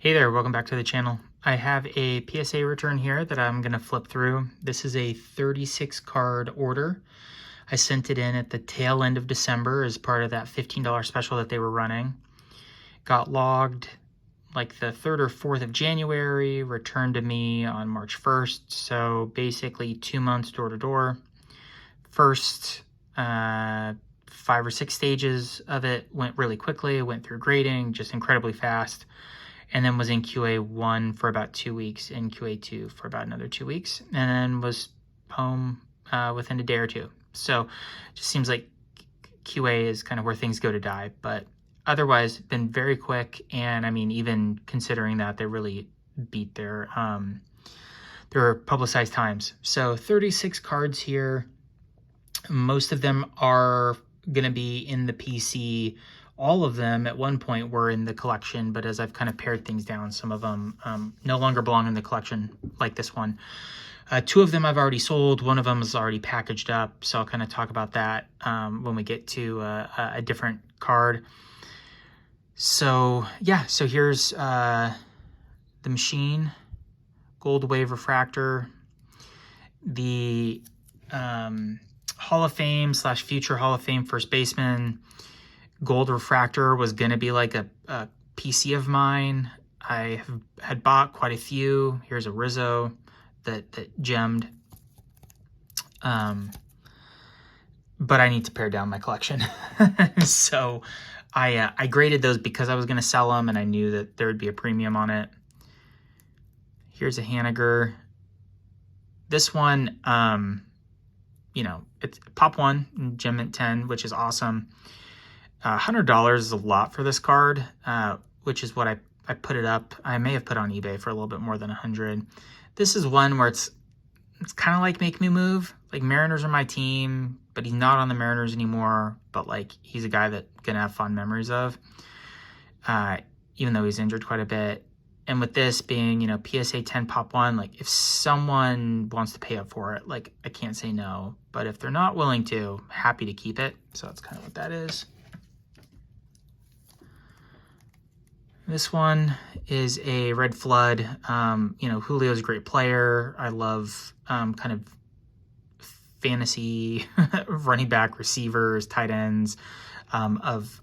Hey there, welcome back to the channel. I have a PSA return here that I'm going to flip through. This is a 36 card order. I sent it in at the tail end of December as part of that $15 special that they were running. Got logged like the 3rd or 4th of January, returned to me on March 1st. So basically 2 months door to door. First 5 or 6 stages of it went really quickly, went through grading, just incredibly fast. And then was in QA1 for about 2 weeks, in QA2 for about another 2 weeks, and then was home within a day or two. So it just seems like QA is kind of where things go to die, but otherwise been very quick. And I mean, even considering that, they really beat their publicized times. So 36 cards here. Most of them are going to be in the PC. All of them at one point were in the collection, but as I've kind of pared things down, some of them no longer belong in the collection, like this one. 2 of them I've already sold. One of them is already packaged up, so I'll kind of talk about that when we get to a different card. So yeah, so here's the machine, gold wave refractor, the Hall of Fame / future Hall of Fame first baseman. Gold refractor was going to be like a PC of mine. I had bought quite a few. Here's a Rizzo that gemmed. But I need to pare down my collection. So I graded those because I was going to sell them and I knew that there would be a premium on it. Here's a Haniger. This one, you know, it's Pop 1, Gem Mint 10, which is awesome. $100 is a lot for this card, which is what I put it up. I may have put it on eBay for a little bit more than 100. This is one where it's kind of like Make Me Move. Like, Mariners are my team, but he's not on the Mariners anymore. But like, he's a guy that I'm gonna have fond memories of, even though he's injured quite a bit. And with this being, you know, PSA 10 Pop 1, like if someone wants to pay up for it, like I can't say no. But if they're not willing to, happy to keep it. So that's kind of what that is. This one is a Red Flood. You know, Julio's a great player. I love kind of fantasy running back, receivers, tight ends of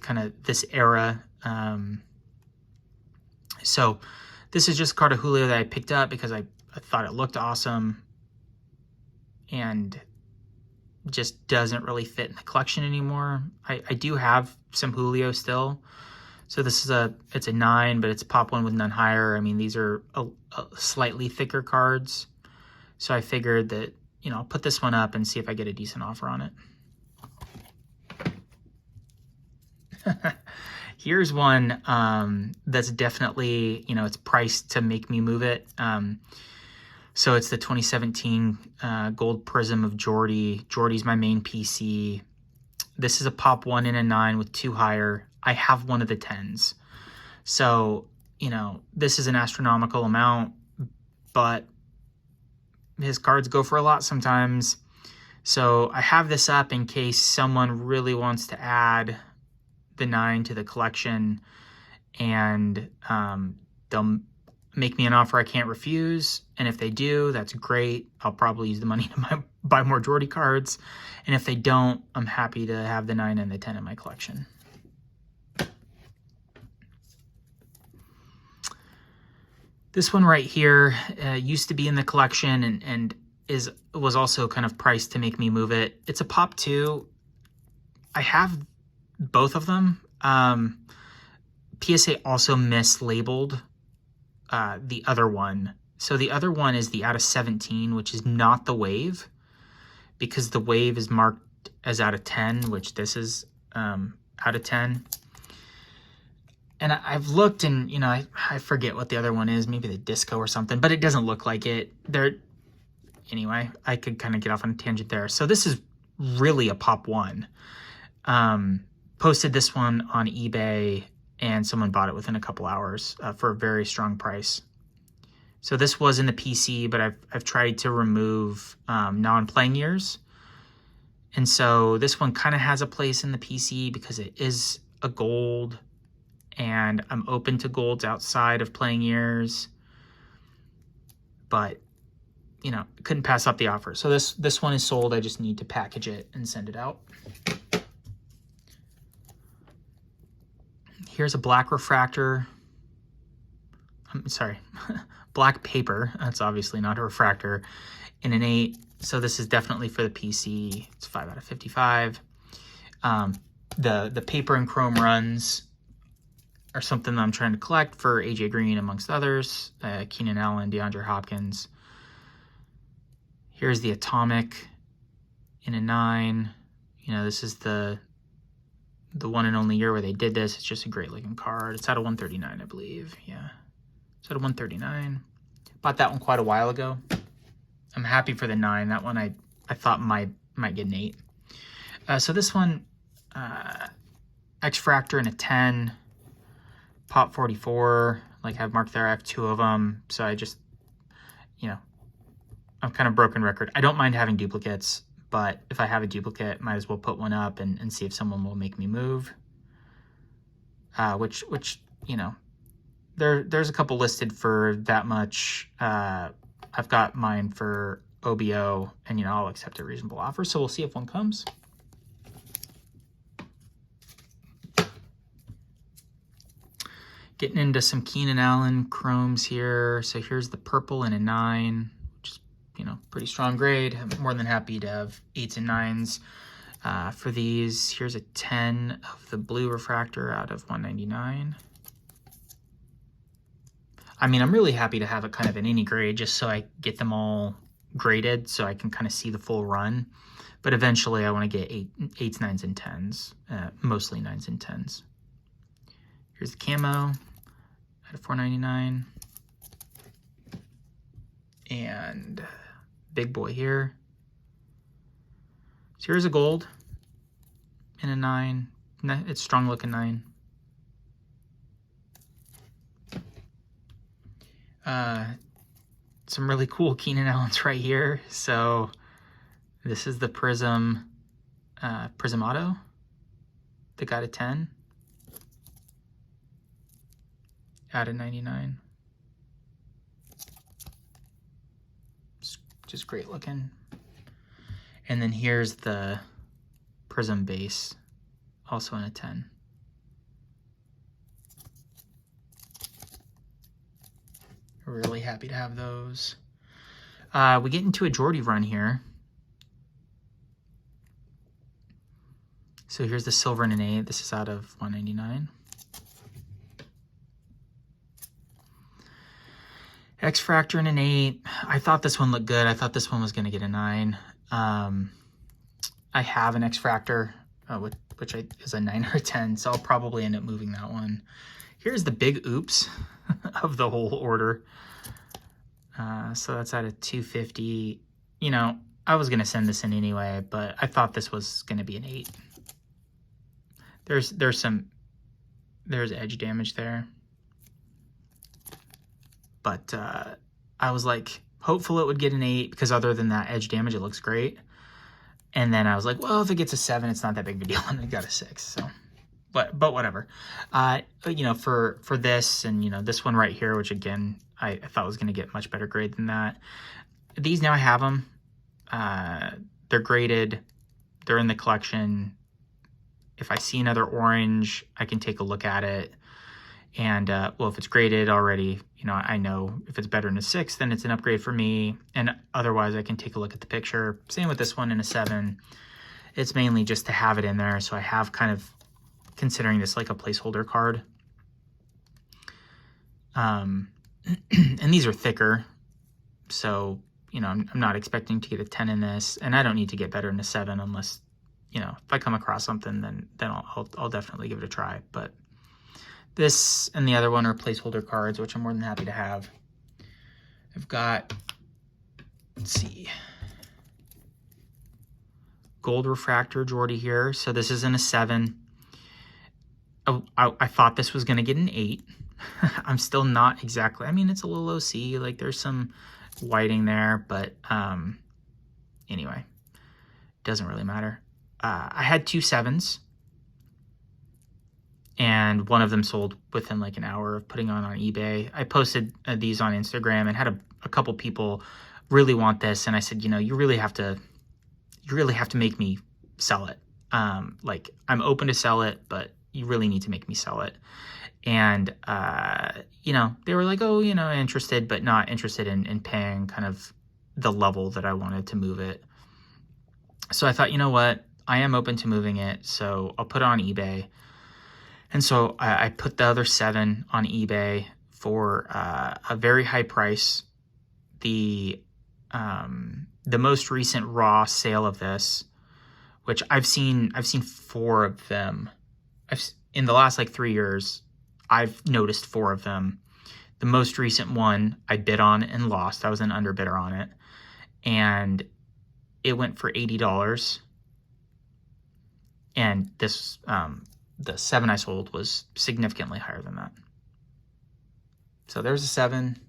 kind of this era. So this is just a card of Julio that I picked up because I thought it looked awesome and just doesn't really fit in the collection anymore. I do have some Julio still. So this is it's a 9, but it's a Pop 1 with none higher. I mean, these are a slightly thicker cards. So I figured that, you know, I'll put this one up and see if I get a decent offer on it. Here's one that's definitely, you know, it's priced to make me move it. So it's the 2017 Gold Prism of Jordy. Jordy's my main PC. This is a Pop 1 and a 9 with 2 higher. I have one of the 10s. So, you know, this is an astronomical amount, but his cards go for a lot sometimes. So I have this up in case someone really wants to add the 9 to the collection, and they'll make me an offer I can't refuse. And if they do, that's great. I'll probably use the money to buy more Jordy cards. And if they don't, I'm happy to have the 9 and the 10 in my collection. This one right here used to be in the collection and was also kind of priced to make me move it. It's a Pop 2. I have both of them. PSA also mislabeled the other one. So the other one is the out of 17, which is not the wave, because the wave is marked as out of 10, which this is out of 10. And I've looked and, you know, I forget what the other one is, maybe the Disco or something, but it doesn't look like it. Anyway, I could kind of get off on a tangent there. So this is really a Pop 1. Posted this one on eBay and someone bought it within a couple hours for a very strong price. So this was in the PC, but I've tried to remove non-playing years. And so this one kind of has a place in the PC because it is a gold and I'm open to golds outside of playing years, but you know, couldn't pass up the offer. So this one is sold. I just need to package it and send it out. Here's a black refractor. I'm sorry, black paper. That's obviously not a refractor. In an 8. So this is definitely for the PC. It's 5 out of 55. The paper and chrome runs are something that I'm trying to collect for AJ Green, amongst others. Keenan Allen, DeAndre Hopkins. Here's the atomic in a 9. You know, this is the one and only year where they did this. It's just a great looking card. It's out of 139, I believe. Yeah, it's out of 139. Bought that one quite a while ago. I'm happy for the 9. That one I thought might get an 8. So this one, X-Fractor in a 10. Pop 44, like I've marked there. I have 2 of them. So I just, you know, I'm kind of broken record. I don't mind having duplicates, but if I have a duplicate, might as well put one up and see if someone will make me move. Which you know, there's a couple listed for that much. I've got mine for OBO, and you know, I'll accept a reasonable offer. So we'll see if one comes. Getting into some Keenan Allen chromes here. So here's the purple in a 9, which is, you know, pretty strong grade. I'm more than happy to have 8s and 9s for these. Here's a 10 of the blue refractor out of 199. I mean, I'm really happy to have it kind of in any grade just so I get them all graded so I can kind of see the full run. But eventually I want to get 8s, 9s, and 10s, mostly 9s and 10s. Here's the camo out of 499. And big boy here. So here's a gold in a 9. It's strong looking 9. Some really cool Keenan Allens right here. So this is the Prism Auto that got a 10 out of 99. Just great looking. And then here's the Prism base, also in a 10. Really happy to have those. We get into a Jordy run here. So here's the silver in an 8. This is out of 199. X-Fractor in an 8. I thought this one looked good. I thought this one was going to get a 9. I have an X-Fractor, which is a 9 or a 10, so I'll probably end up moving that one. Here's the big oops of the whole order. So that's out of 250. You know, I was going to send this in anyway, but I thought this was going to be an 8. There's edge damage there. But I was like hopeful it would get an 8 because other than that edge damage, it looks great. And then I was like, well, if it gets a 7, it's not that big of a deal. And it got a 6. So, but whatever. You know, for this and, you know, this one right here, which again, I thought was going to get much better grade than that. These now I have them. They're graded. They're in the collection. If I see another orange, I can take a look at it. And, well, if it's graded already, you know, I know if it's better than a 6, then it's an upgrade for me. And otherwise, I can take a look at the picture. Same with this one in a 7. It's mainly just to have it in there. So I have kind of considering this like a placeholder card. And these are thicker. So, you know, I'm not expecting to get a 10 in this. And I don't need to get better than a 7 unless, you know, if I come across something, then I'll definitely give it a try. But this and the other one are placeholder cards, which I'm more than happy to have. I've got, let's see, gold refractor Jordy here. So this is in a 7. I thought this was going to get an 8. I'm still not exactly, I mean, it's a little OC. Like there's some whiting there, but anyway, doesn't really matter. I had 2 7s. and one of them sold within like an hour of putting on eBay. I posted these on Instagram and had a couple people really want this, and I said, you really have to make me sell it. Like, I'm open to sell it, but you really need to make me sell it. And they were like, oh, interested, but not interested in paying kind of the level that I wanted to move it. So I thought, you know what, I am open to moving it, so I'll put it on eBay. And so I put the other 7 on eBay for a very high price. The most recent raw sale of this, which I've seen 4 of them. In the last like 3 years, I've noticed 4 of them. The most recent one I bid on and lost. I was an underbidder on it, and it went for $80. And this the 7 I sold was significantly higher than that. So there's a 7.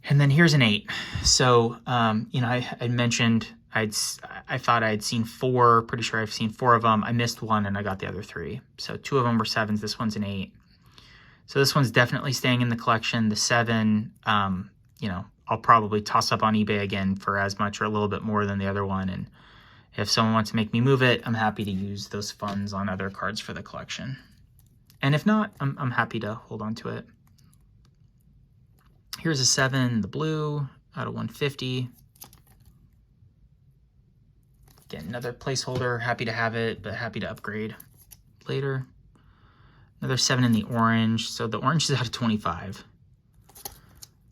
And then here's an 8. So, I mentioned I thought I'd seen 4. Pretty sure I've seen 4 of them. I missed 1 and I got the other 3. So 2 of them were 7s. This one's an 8. So this one's definitely staying in the collection. The 7, I'll probably toss up on eBay again for as much or a little bit more than the other one. And if someone wants to make me move it, I'm happy to use those funds on other cards for the collection. And if not, I'm happy to hold on to it. Here's a 7, the blue, out of 150. Again, another placeholder. Happy to have it, but happy to upgrade later. Another 7 in the orange. So the orange is out of 25.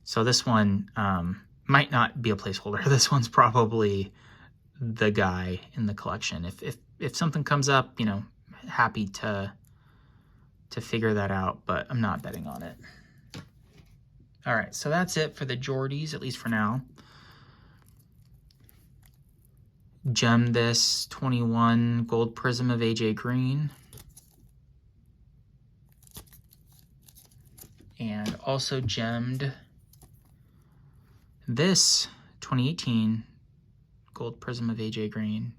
So this one might not be a placeholder. This one's probably the guy in the collection. If something comes up, happy to figure that out, but I'm not betting on it. All right, so that's it for the Jordies, at least for now. Gem this 21 gold prism of AJ Green. And also gemmed this 2018 gold prism of AJ Green.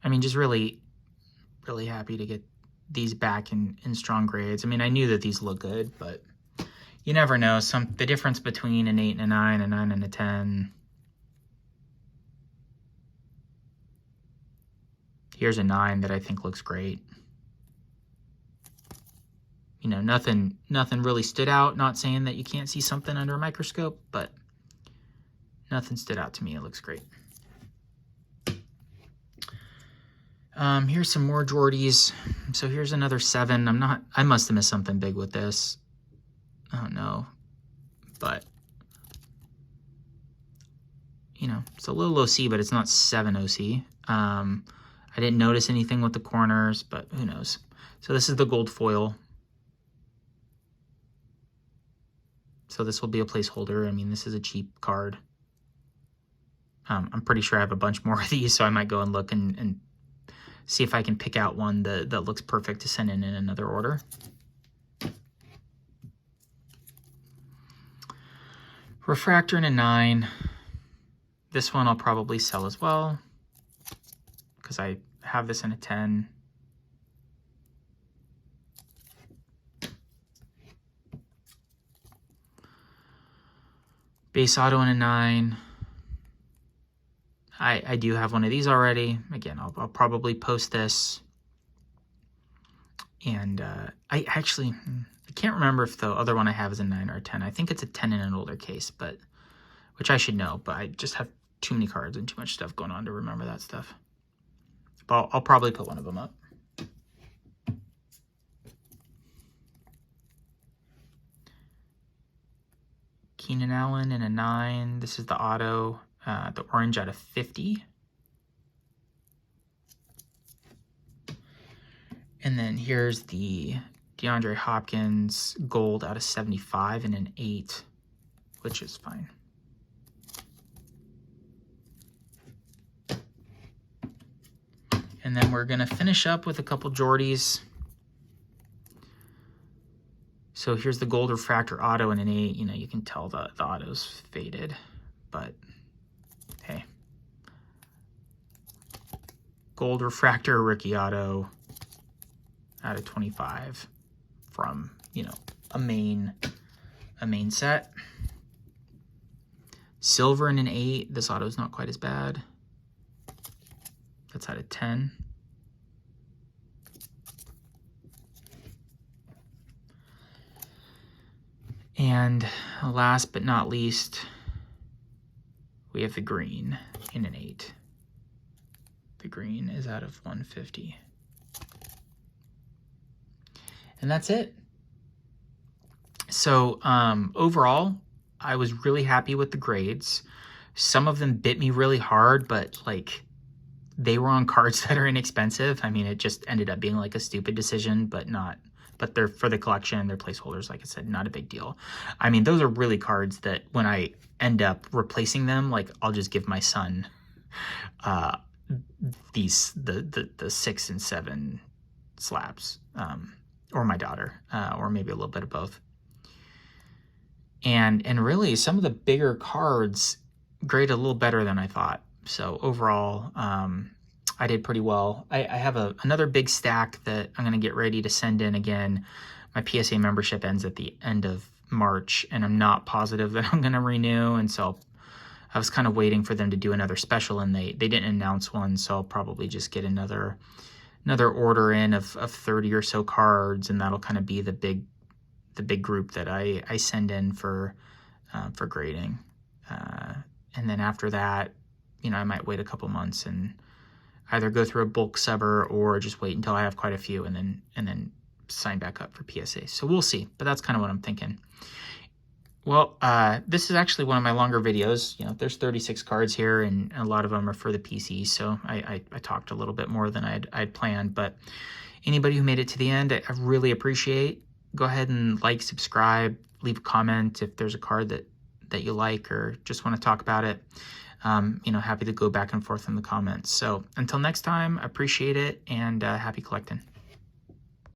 I mean, just really, really happy to get these back in strong grades. I mean, I knew that these look good, but you never know. The difference between an 8 and a 9, a 9 and a 10. Here's a 9 that I think looks great. Nothing really stood out. Not saying that you can't see something under a microscope, but nothing stood out to me. It looks great. Here's some more Jordies. So here's another 7. I must have missed something big with this. I don't know. But, it's a little OC, but it's not 7 OC. I didn't notice anything with the corners, but who knows. So this is the gold foil. So this will be a placeholder. I mean, this is a cheap card. I'm pretty sure I have a bunch more of these, so I might go and look and see if I can pick out one that looks perfect to send in another order. Refractor in a 9. This one I'll probably sell as well because I have this in a 10. Base auto in a 9. I do have one of these already. Again, I'll probably post this. And I can't remember if the other one I have is a 9 or a 10. I think it's a 10 in an older case, which I should know, but I just have too many cards and too much stuff going on to remember that stuff. But I'll probably put one of them up. Keenan Allen in a 9. This is the auto, the orange out of 50. And then here's the DeAndre Hopkins gold out of 75 and an 8, which is fine. And then we're going to finish up with a couple Jordies. So here's the gold refractor auto and an 8. You can tell the auto's faded, but hey. Gold Refractor Rookie Auto out of 25 from, you know, a main set. Silver in an 8. This auto is not quite as bad. That's out of 10. And last but not least, we have the green in an 8. The green is out of 150. And that's it. So overall, I was really happy with the grades. Some of them bit me really hard, but like they were on cards that are inexpensive. I mean, it just ended up being like a stupid decision, but they're for the collection, they're placeholders, like I said, not a big deal. I mean, those are really cards that when I end up replacing them, like I'll just give my son the 6 and 7 slabs, or my daughter, or maybe a little bit of both. And really some of the bigger cards graded a little better than I thought. So overall, I did pretty well. I have another big stack that I'm going to get ready to send in again. My PSA membership ends at the end of March, and I'm not positive that I'm going to renew. And so I was kind of waiting for them to do another special, and they didn't announce one. So I'll probably just get another order in of 30 or so cards, and that'll kind of be the big group that I send in for grading. And then after that, you know, I might wait a couple months and either go through a bulk subber or just wait until I have quite a few and then sign back up for PSA. So we'll see, but that's kind of what I'm thinking. Well, this is actually one of my longer videos. You know, there's 36 cards here, and a lot of them are for the PC, so I talked a little bit more than I'd planned. But anybody who made it to the end, I really appreciate. Go ahead and like, subscribe, leave a comment if there's a card that you like or just want to talk about it. You know, happy to go back and forth in the comments. So until next time, appreciate it, and happy collecting.